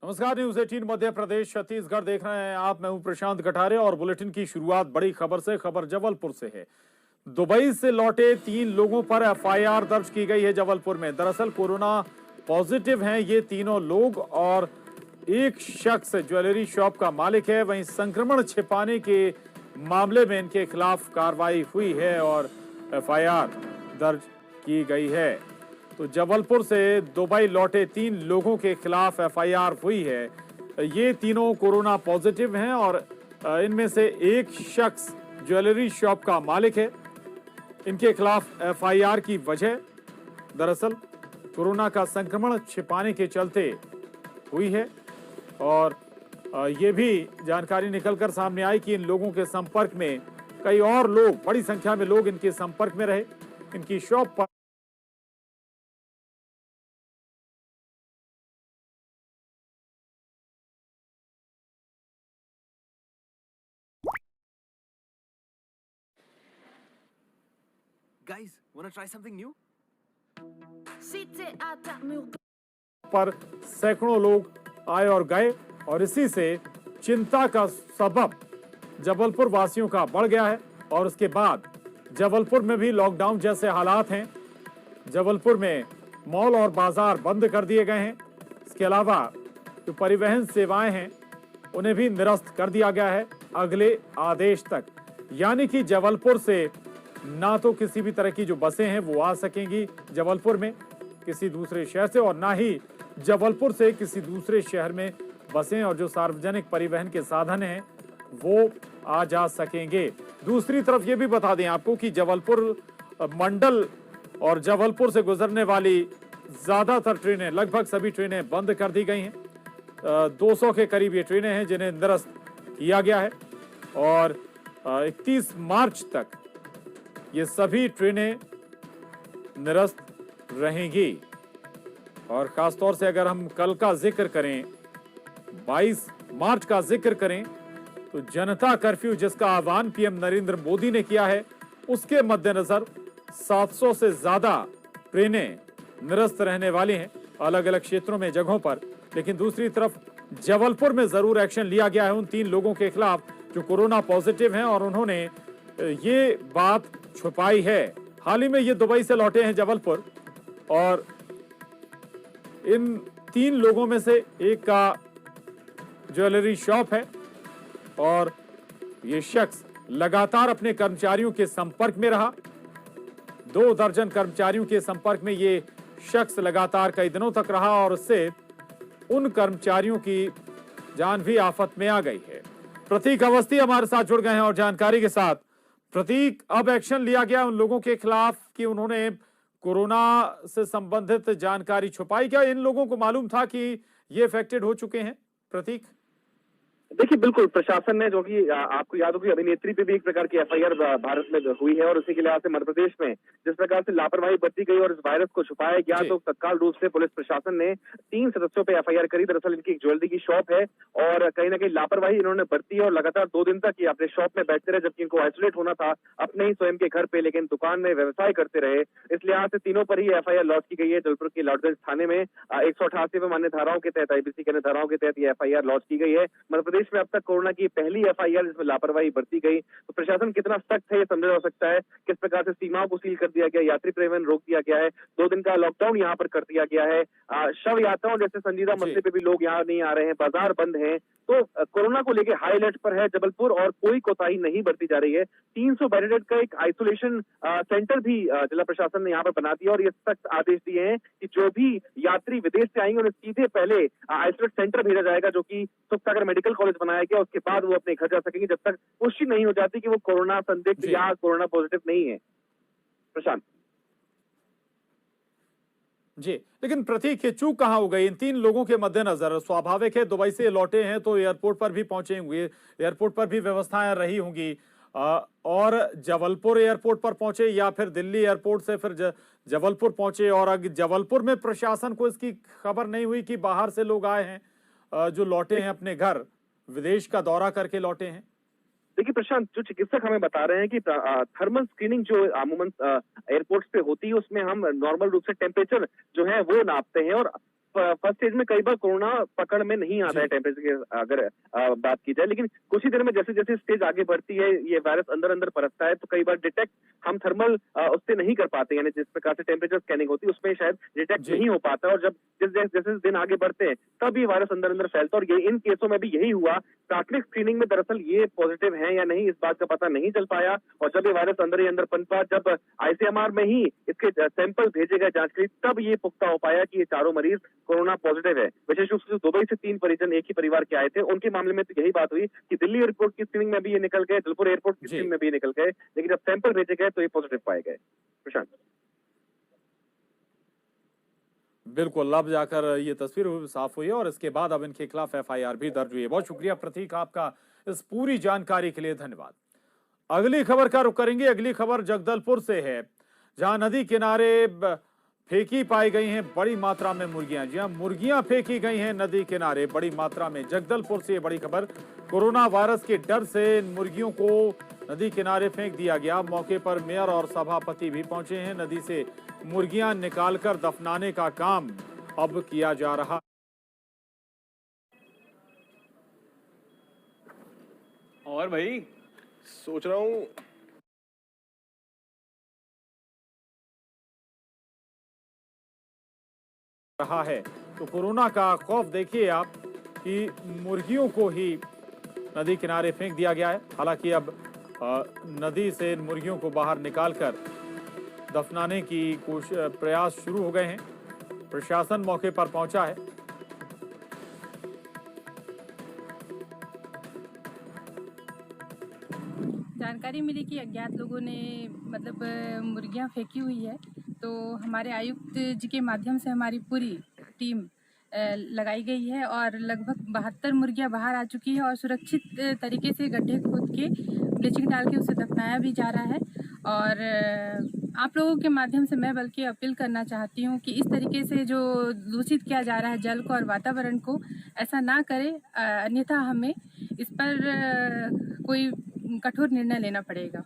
नमस्कार, न्यूज 18 मध्य प्रदेश छत्तीसगढ़ देख रहे हैं आप। मैं हूं प्रशांत कठारे और बुलेटिन की शुरुआत बड़ी खबर से। खबर जबलपुर से है। दुबई से लौटे 3 लोगों पर एफआईआर दर्ज की गई है जबलपुर में। दरअसल कोरोना पॉजिटिव हैं ये तीनों लोग और एक शख्स ज्वेलरी शॉप का मालिक है। वहीं संक्रमण छिपाने के मामले में इनके खिलाफ कार्रवाई हुई है और एफआईआर दर्ज की गई है। तो जबलपुर से दुबई लौटे 3 लोगों के खिलाफ एफआईआर हुई है। ये तीनों कोरोना पॉजिटिव हैं और इनमें से एक शख्स ज्वेलरी शॉप का मालिक है। इनके खिलाफ एफआईआर की वजह दरअसल कोरोना का संक्रमण छिपाने के चलते हुई है और ये भी जानकारी निकलकर सामने आई कि इन लोगों के संपर्क में कई और लोग, बड़ी संख्या में लोग इनके संपर्क में रहे। इनकी शॉप पर Guys, wanna try something new? पर सैकड़ों लोग आए और गए और इसी से चिंता का सबब जबलपुर वासियों का बढ़ गया है। और उसके बाद जबलपुर में भी लॉकडाउन जैसे हालात हैं। जबलपुर में मॉल और बाजार बंद कर दिए गए हैं। इसके अलावा जो परिवहन सेवाएं हैं उन्हें भी निरस्त कर दिया गया है अगले आदेश तक। यानी कि जबलपुर से ना तो किसी भी तरह की जो बसें हैं वो आ सकेंगी जबलपुर में किसी दूसरे शहर से, और ना ही जबलपुर से किसी दूसरे शहर में बसें और जो सार्वजनिक परिवहन के साधन हैं वो आ जा सकेंगे। दूसरी तरफ ये भी बता दें आपको कि जबलपुर मंडल और जबलपुर से गुजरने वाली ज्यादातर ट्रेनें, लगभग सभी ट्रेनें बंद कर दी गई हैं। 200 के करीब ये ट्रेनें हैं जिन्हें निरस्त किया गया है और 31 मार्च तक ये सभी ट्रेनें निरस्त रहेंगी। और खासतौर से अगर हम कल का जिक्र करें, 22 मार्च का जिक्र करें, तो जनता कर्फ्यू जिसका आह्वान पीएम नरेंद्र मोदी ने किया है उसके मद्देनजर 700 से ज्यादा ट्रेनें निरस्त रहने वाली हैं अलग अलग क्षेत्रों में, जगहों पर। लेकिन दूसरी तरफ जबलपुर में जरूर एक्शन लिया गया है उन 3 लोगों के खिलाफ जो कोरोना पॉजिटिव हैं और उन्होंने ये बात छुपाई है। हाल ही में ये दुबई से लौटे हैं जबलपुर और इन 3 लोगों में से एक का ज्वेलरी शॉप है और ये शख्स लगातार अपने कर्मचारियों के संपर्क में रहा। 2 दर्जन कर्मचारियों के संपर्क में ये शख्स लगातार कई दिनों तक रहा और उससे उन कर्मचारियों की जान भी आफत में आ गई है। प्रतीक अवस्थी हमारे साथ जुड़ गए हैं और जानकारी के साथ। प्रतीक, अब एक्शन लिया गया उन लोगों के खिलाफ कि उन्होंने कोरोना से संबंधित जानकारी छुपाई। क्या इन लोगों को मालूम था कि ये अफेक्टेड हो चुके हैं? प्रतीक, देखिए, बिल्कुल प्रशासन ने, जो कि आपको याद होगी, अभिनेत्री पे भी एक प्रकार की एफआईआर भारत में हुई है और उसी के लिहाज से मध्य प्रदेश में जिस प्रकार से लापरवाही बरती गई और इस वायरस को छुपाया गया, तो तत्काल रूप से पुलिस प्रशासन ने 3 सदस्यों पे एफआईआर करी। दरअसल इनकी एक ज्वेलरी की शॉप है और कहीं ना कहीं लापरवाही इन्होंने बरती है और लगातार 2 दिन तक ये अपने शॉप में बैठते रहे, जबकि इनको आइसोलेट होना था अपने ही स्वयं के घर पे, लेकिन दुकान में व्यवसाय करते रहे। इस लिहाज से तीनों पर ही एफआईआर लॉन्च की गई है। जबलपुर की लाडगंज थाने में 188 मान्य धाराओं के तहत, आईपीसी के धाराओं के तहत ये एफआईआर लॉन्च की गई है। मध्य प्रदेश में अब तक कोरोना की पहली एफआईआर जिसमें लापरवाही बरती गई। तो प्रशासन कितना सख्त है ये समझा जा सकता है। किस प्रकार से सीमाओं को सील कर दिया गया, यात्री परिवहन रोक दिया गया है, 2 दिन का लॉकडाउन यहाँ पर कर दिया गया है। शव यात्राओं जैसे संजीदा मसले पे भी लोग यहाँ नहीं आ रहे हैं, बाजार बंद हैं। तो कोरोना को लेकर हाई अलर्ट पर है जबलपुर और कोई कोताही नहीं बरती जा रही है। 300 बेडेड का एक आइसोलेशन सेंटर भी जिला प्रशासन ने यहाँ पर बना दिया और ये सख्त आदेश दिए हैं कि जो भी यात्री विदेश से आएंगे उन्हें सीधे पहले आइसोलेट सेंटर भेजा जाएगा, जो कि सुखसागर मेडिकल कॉलेज बनाया गया। उसके बाद वो अपने घर जा सकेंगे जब तक पुष्टि नहीं हो जाती कि वो कोरोना संदिग्ध या कोरोना पॉजिटिव नहीं है। प्रशांत जी, लेकिन प्रतीक, ये चूक कहाँ हो गई इन 3 लोगों के मद्देनजर? स्वाभाविक है दुबई से लौटे हैं तो एयरपोर्ट पर भी पहुंचे होंगे, एयरपोर्ट पर भी व्यवस्थाएं रही होंगी, और जबलपुर एयरपोर्ट पर पहुंचे या फिर दिल्ली एयरपोर्ट से फिर जबलपुर पहुंचे, और अगर जबलपुर में प्रशासन को इसकी खबर नहीं हुई कि बाहर से लोग आए हैं जो लौटे हैं अपने घर, विदेश का दौरा करके लौटे हैं? देखिए प्रशांत, जो चिकित्सक हमें बता रहे हैं कि थर्मल स्क्रीनिंग जो अमूमन एयरपोर्ट्स पे होती है उसमें हम नॉर्मल रूप से टेम्परेचर जो है वो नापते हैं और फर्स्ट स्टेज में कई बार कोरोना पकड़ में नहीं आता है टेम्परेचर की अगर बात की जाए, लेकिन कुछ ही देर में जैसे जैसे स्टेज आगे बढ़ती है ये वायरस अंदर अंदर परतता है, तो कई बार डिटेक्ट हम थर्मल उससे नहीं कर पाते, यानी जिस प्रकार से टेम्परेचर स्कैनिंग होती है उसमें शायद डिटेक्ट नहीं हो पाता, और जब जैसे दिन आगे बढ़ते हैं तब ये वायरस अंदर अंदर फैलता है। और ये इन केसों में भी यही हुआ, प्राथमिक स्क्रीनिंग में दरअसल ये पॉजिटिव है या नहीं इस बात का पता नहीं चल पाया, और जब ये वायरस अंदर ही अंदर पनपा, जब आईसीएमआर में ही इसके सैंपल भेजे गए जांच के लिए, तब ये पुख्ता हो पाया कि ये चारों मरीज कोरोना पॉजिटिव है। विशेष रूप से दुबई से 3 परिजन एक ही परिवार के आए थे, उनके मामले में तो यही बात हुई कि दिल्ली एयरपोर्ट की स्क्रीनिंग में भी ये निकल गए, जलपुर एयरपोर्ट की स्क्रीनिंग में भी निकल गए, लेकिन जब सैंपल भेजे गए तो ये पॉजिटिव पाए गए। प्रशांत, बिल्कुल, अब जाकर ये तस्वीर साफ हुई है और इसके बाद अब इनके खिलाफ एफआईआर भी दर्ज हुई है। बहुत शुक्रिया प्रतीक, आपका इस पूरी जानकारी के लिए धन्यवाद। अगली खबर का रुख करेंगे। अगली खबर जगदलपुर से है, जहां नदी किनारे फेंकी पाई गई हैं बड़ी मात्रा में मुर्गियां। जी हां, मुर्गियां फेंकी गई हैं नदी किनारे बड़ी मात्रा में। जगदलपुर से ये बड़ी खबर, कोरोना वायरस के डर से मुर्गियों को नदी किनारे फेंक दिया गया। मौके पर मेयर और सभापति भी पहुंचे हैं। नदी से मुर्गियां निकालकर दफनाने का काम अब किया जा रहा। और भाई सोच रहा हूँ रहा है तो कोरोना का खौफ देखिए आप कि मुर्गियों को ही नदी किनारे फेंक दिया गया है। हालांकि अब नदी से इन मुर्गियों को बाहर निकालकर दफनाने की प्रयास शुरू हो गए हैं। प्रशासन मौके पर पहुंचा है। जानकारी मिली कि अज्ञात लोगों ने मतलब मुर्गियां फेंकी हुई है, तो हमारे आयुक्त जी के माध्यम से हमारी पूरी टीम लगाई गई है और लगभग 72 मुर्गियां बाहर आ चुकी है और सुरक्षित तरीके से गड्ढे खोद के ब्लीचिंग डाल के उसे दफनाया भी जा रहा है। और आप लोगों के माध्यम से मैं बल्कि अपील करना चाहती हूँ कि इस तरीके से जो दूषित किया जा रहा है जल को और वातावरण को, ऐसा ना करें, अन्यथा हमें इस पर कोई कठोर निर्णय लेना पड़ेगा।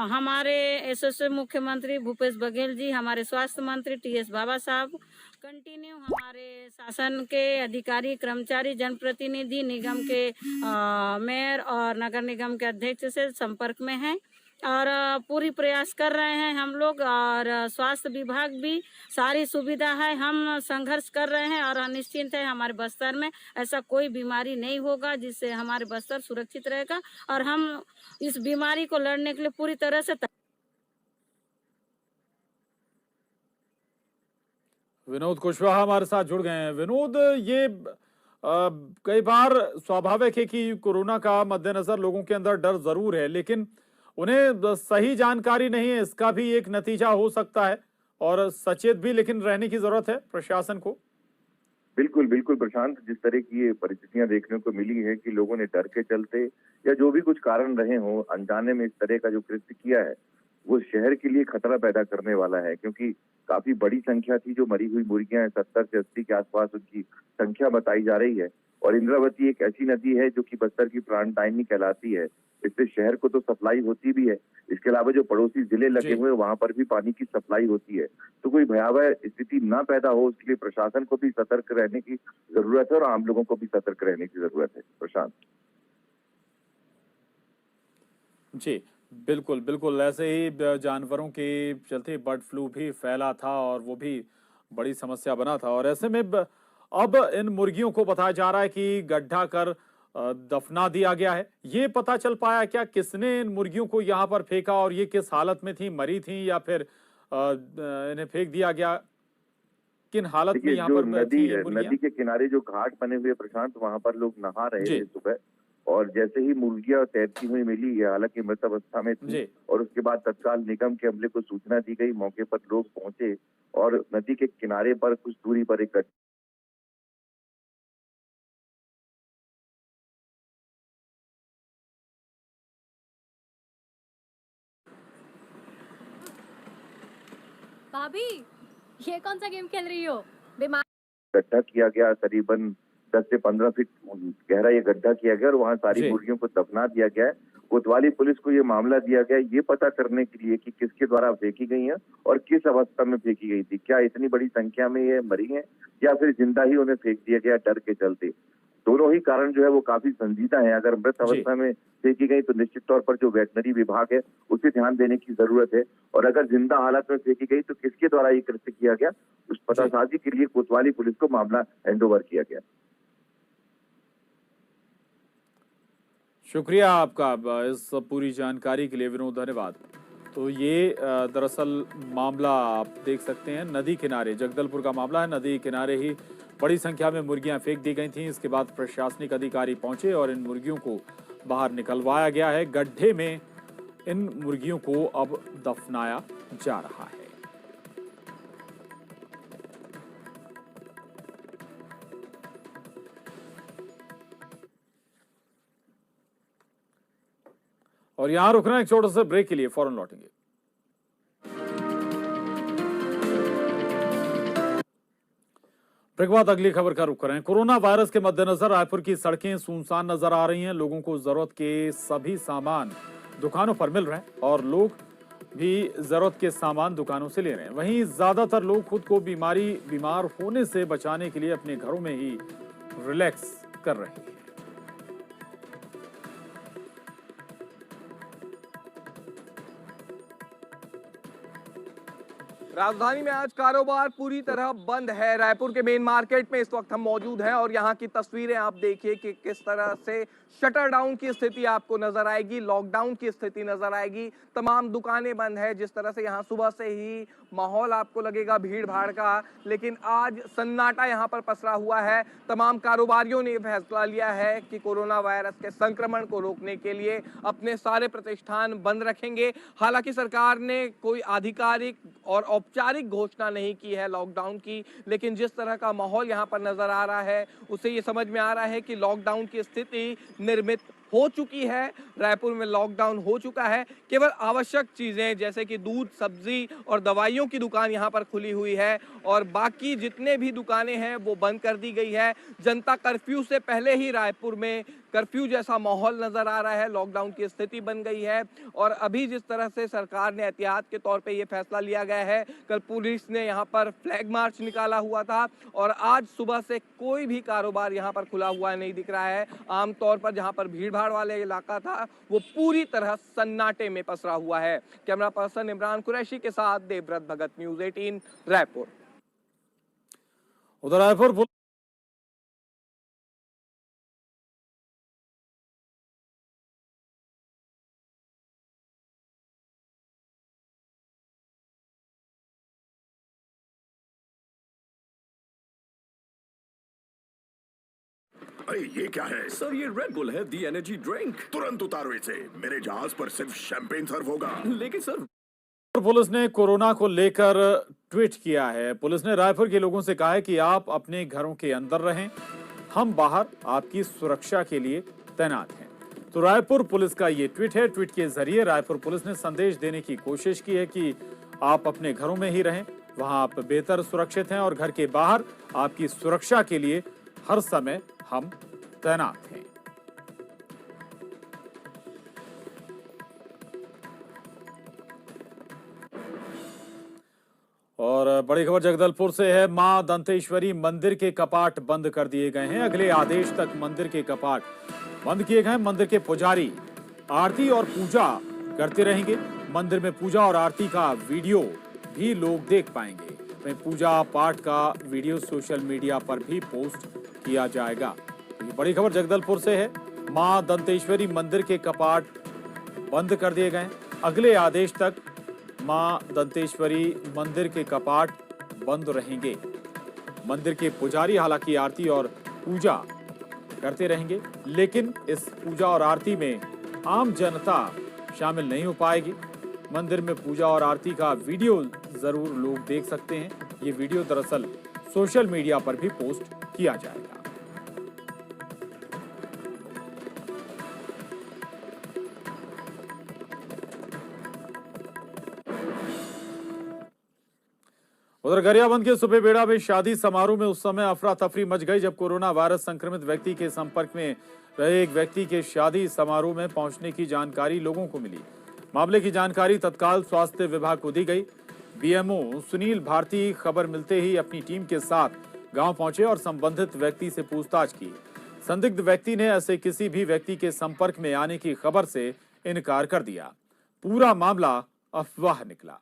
हमारे यशस्वी मुख्यमंत्री भूपेश बघेल जी, हमारे स्वास्थ्य मंत्री टीएस बाबा साहब कंटिन्यू हमारे शासन के अधिकारी, कर्मचारी, जनप्रतिनिधि, निगम के मेयर और नगर निगम के अध्यक्ष से संपर्क में हैं और पूरी प्रयास कर रहे हैं हम लोग। और स्वास्थ्य विभाग भी सारी सुविधा है, हम संघर्ष कर रहे हैं और निश्चिंत है हमारे बस्तर में ऐसा कोई बीमारी नहीं होगा जिससे हमारे बस्तर सुरक्षित रहेगा और हम इस बीमारी को लड़ने के लिए पूरी तरह से। विनोद कुशवाहा हमारे साथ जुड़ गए हैं। विनोद, ये कई बार स्वाभाविक है कि कोरोना का मद्देनजर लोगों के अंदर डर जरूर है, लेकिन उन्हें सही जानकारी नहीं है, इसका भी एक नतीजा हो सकता है और सचेत भी लेकिन रहने की जरूरत है प्रशासन को। बिल्कुल बिल्कुल प्रशांत, जिस तरह की ये परिस्थितियां देखने को मिली है कि लोगों ने डर के चलते या जो भी कुछ कारण रहे हों, अनजाने में इस तरह का जो कृत्य किया है वो शहर के लिए खतरा पैदा करने वाला है, क्योंकि काफी बड़ी संख्या थी जो मरी हुई मुर्गियां, 70 से 80 के आसपास उनकी संख्या बताई जा रही है। और इंद्रावती एक ऐसी नदी है जो कि बस्तर की प्राणदायिनी कहलाती है, इससे शहर को तो सप्लाई होती भी है, इसके अलावा जो पड़ोसी जिले लगे हुए वहां पर भी पानी की सप्लाई होती है। तो कोई भयावह स्थिति ना पैदा हो उसके लिए प्रशासन को भी सतर्क रहने की जरूरत है और आम लोगों को भी सतर्क रहने की जरूरत है। प्रशांत जी बिल्कुल बिल्कुल, ऐसे ही जानवरों के चलते बर्ड फ्लू भी फैला था और वो भी बड़ी समस्या बना था। और ऐसे में अब इन मुर्गियों को बताया जा रहा है कि गड्ढा कर दफना दिया गया है। ये पता चल पाया क्या किसने इन मुर्गियों को यहाँ पर फेंका और ये किस हालत में थी, मरी थी या फिर इन्हें फेंक दिया गया, किन हालत में यहाँ पर नदी के किनारे जो घाट बने हुए प्रशांत, वहां पर लोग नहा रहे थे सुबह, और जैसे ही मुर्गियां तैरती हुई मिली, हालांकि मृत अवस्था में थी, और उसके बाद तत्काल निगम के अमले को सूचना दी गई। मौके पर लोग पहुंचे और नदी के किनारे पर कुछ दूरी पर एक भाभी, ये कौन सा गेम खेल रही हो? गड्ढा किया गया, करीबन 10 से 15 फीट गहरा ये गड्ढा किया गया और वहाँ सारी मुर्गियों को दफना दिया गया है। कोतवाली पुलिस को ये मामला दिया गया ये पता करने के लिए कि किसके द्वारा फेंकी गई हैं और किस अवस्था में फेंकी गई थी। क्या इतनी बड़ी संख्या में ये मरी हैं या फिर जिंदा ही उन्हें फेंक दिया गया डर के चलते। दोनों ही कारण जो है वो काफी संजीदा है। अगर मृत अवस्था में फेंकी गई तो निश्चित तौर पर जो वेटनरी विभाग है उसे ध्यान देने की जरूरत है, और अगर जिंदा हालत में फेंकी गई तो किसके द्वारा ये कृत्य किया गया उस पतासाजी के लिए कोतवाली पुलिस को मामला हैंडओवर किया गया। शुक्रिया आपका इस पूरी जानकारी के लिए विनोद, धन्यवाद। तो ये दरअसल मामला आप देख सकते हैं नदी किनारे, जगदलपुर का मामला है। नदी किनारे ही बड़ी संख्या में मुर्गियां फेंक दी गई थीं। इसके बाद प्रशासनिक अधिकारी पहुंचे और इन मुर्गियों को बाहर निकलवाया गया है। गड्ढे में इन मुर्गियों को अब दफनाया जा रहा है। और यहां रुकना एक छोटे से ब्रेक के लिए, फौरन लौटेंगे। ब्रेक बाद अगली खबर का रुख करें। कोरोना वायरस के मद्देनजर रायपुर की सड़कें सुनसान नजर आ रही हैं। लोगों को जरूरत के सभी सामान दुकानों पर मिल रहे हैं और लोग भी जरूरत के सामान दुकानों से ले रहे हैं। वहीं ज्यादातर लोग खुद को बीमार होने से बचाने के लिए अपने घरों में ही रिलैक्स कर रहे हैं। राजधानी में आज कारोबार पूरी तरह बंद है। रायपुर के मेन मार्केट में इस वक्त हम मौजूद हैं और यहाँ की तस्वीरें आप देखिए कि किस तरह से शटर डाउन की स्थिति आपको नजर आएगी, लॉकडाउन की स्थिति नजर आएगी। तमाम दुकानें बंद है। जिस तरह से यहाँ सुबह से ही माहौल आपको लगेगा भीड़ भाड़ का, लेकिन आज सन्नाटा यहाँ पर पसरा हुआ है। तमाम कारोबारियों ने फैसला लिया है कि कोरोना वायरस के संक्रमण को रोकने के लिए अपने सारे प्रतिष्ठान बंद रखेंगे। हालांकि सरकार ने कोई आधिकारिक और औपचारिक घोषणा नहीं की है लॉकडाउन की, लेकिन जिस तरह का माहौल यहाँ पर नजर आ रहा है उससे ये समझ में आ रहा है कि लॉकडाउन की स्थिति निर्मित हो चुकी है। रायपुर में लॉकडाउन हो चुका है। केवल आवश्यक चीजें जैसे कि दूध, सब्जी और दवाइयों की दुकान यहाँ पर खुली हुई है और बाकी जितने भी दुकानें हैं वो बंद कर दी गई है। जनता कर्फ्यू से पहले ही रायपुर में कर्फ्यू जैसा माहौल नजर आ रहा है, लॉकडाउन की स्थिति बन गई है। और अभी जिस तरह से सरकार ने एहतियात के तौर पे ये फैसला लिया गया है, कल पुलिस ने यहाँ पर फ्लैग मार्च निकाला हुआ था और आज सुबह से कोई भी कारोबार यहाँ पर खुला हुआ नहीं दिख रहा है। आमतौर पर जहाँ पर भीड़ भाड़ वाले इलाका था वो पूरी तरह सन्नाटे में पसरा हुआ है। कैमरा पर्सन इमरान कुरैशी के साथ देवव्रत भगत, न्यूज़ 18 रायपुर। उधर रायपुर अरे ये क्या है सर ये रेड बुल है, दी एनर्जी ड्रिंक। तुरंत उतारो इसे। मेरे जहाज पर सिर्फ शैंपेन सर्व होगा। लेकिन सर पुलिस ने कोरोना को लेकर ट्वीट किया है। पुलिस ने रायपुर के लोगों से कहा है कि आप अपने घरों के अंदर रहें, हम बाहर आपकी सुरक्षा के लिए तैनात हैं। तो रायपुर पुलिस का ये ट्वीट है। ट्वीट के जरिए रायपुर पुलिस ने संदेश देने की कोशिश की है कि आप अपने घरों में ही रहें, वहां आप बेहतर सुरक्षित हैं और घर के बाहर आपकी सुरक्षा के लिए हर समय हम तैनात हैं। और बड़ी खबर जगदलपुर से है। मां दंतेश्वरी मंदिर के कपाट बंद कर दिए गए हैं। अगले आदेश तक मंदिर के कपाट बंद किए गए। मंदिर के पुजारी आरती और पूजा करते रहेंगे। मंदिर में पूजा और आरती का वीडियो भी लोग देख पाएंगे। वहीं पूजा पाठ का वीडियो सोशल मीडिया पर भी पोस्ट किया जाएगा। ये बड़ी खबर जगदलपुर से है। मां दंतेश्वरी मंदिर के कपाट बंद कर दिए गए। अगले आदेश तक मां दंतेश्वरी मंदिर के कपाट बंद रहेंगे। मंदिर के पुजारी हालांकि आरती और पूजा करते रहेंगे, लेकिन इस पूजा और आरती में आम जनता शामिल नहीं हो पाएगी। मंदिर में पूजा और आरती का वीडियो जरूर लोग देख सकते हैं। ये वीडियो दरअसल सोशल मीडिया पर भी पोस्ट किया जाएगा। उधर गरियाबंद के सुपेबेड़ा में शादी समारोह में उस समय अफरा तफरी मच गई जब कोरोना वायरस संक्रमित व्यक्ति के संपर्क में रहे एक व्यक्ति के शादी समारोह में पहुंचने की जानकारी लोगों को मिली। मामले की जानकारी तत्काल स्वास्थ्य विभाग को दी गई। बीएमओ सुनील भारती खबर मिलते ही अपनी टीम के साथ गांव पहुंचे और संबंधित व्यक्ति से पूछताछ की। संदिग्ध व्यक्ति ने ऐसे किसी भी व्यक्ति के संपर्क में आने की खबर से इनकार कर दिया। पूरा मामला अफवाह निकला।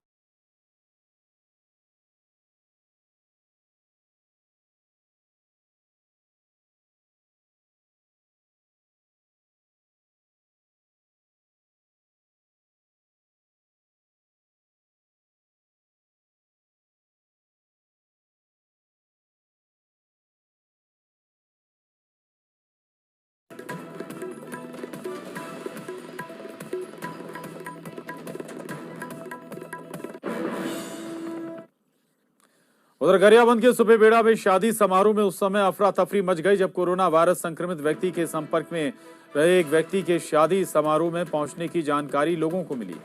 उधर गरियाबंद के सुपेबेड़ा में शादी समारोह में उस समय अफरा तफरी मच गई जब कोरोना वायरस संक्रमित व्यक्ति के संपर्क में रहे एक व्यक्ति के शादी समारोह में पहुंचने की जानकारी लोगों को मिली।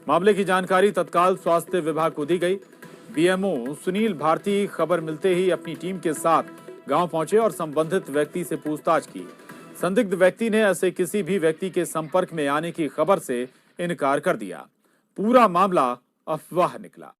मामले की जानकारी तत्काल स्वास्थ्य विभाग को दी गई। बीएमओ सुनील भारती खबर मिलते ही अपनी टीम के साथ गांव पहुंचे और संबंधित व्यक्ति से पूछताछ की। संदिग्ध व्यक्ति ने ऐसे किसी भी व्यक्ति के संपर्क में आने की खबर से इनकार कर दिया। पूरा मामला अफवाह निकला।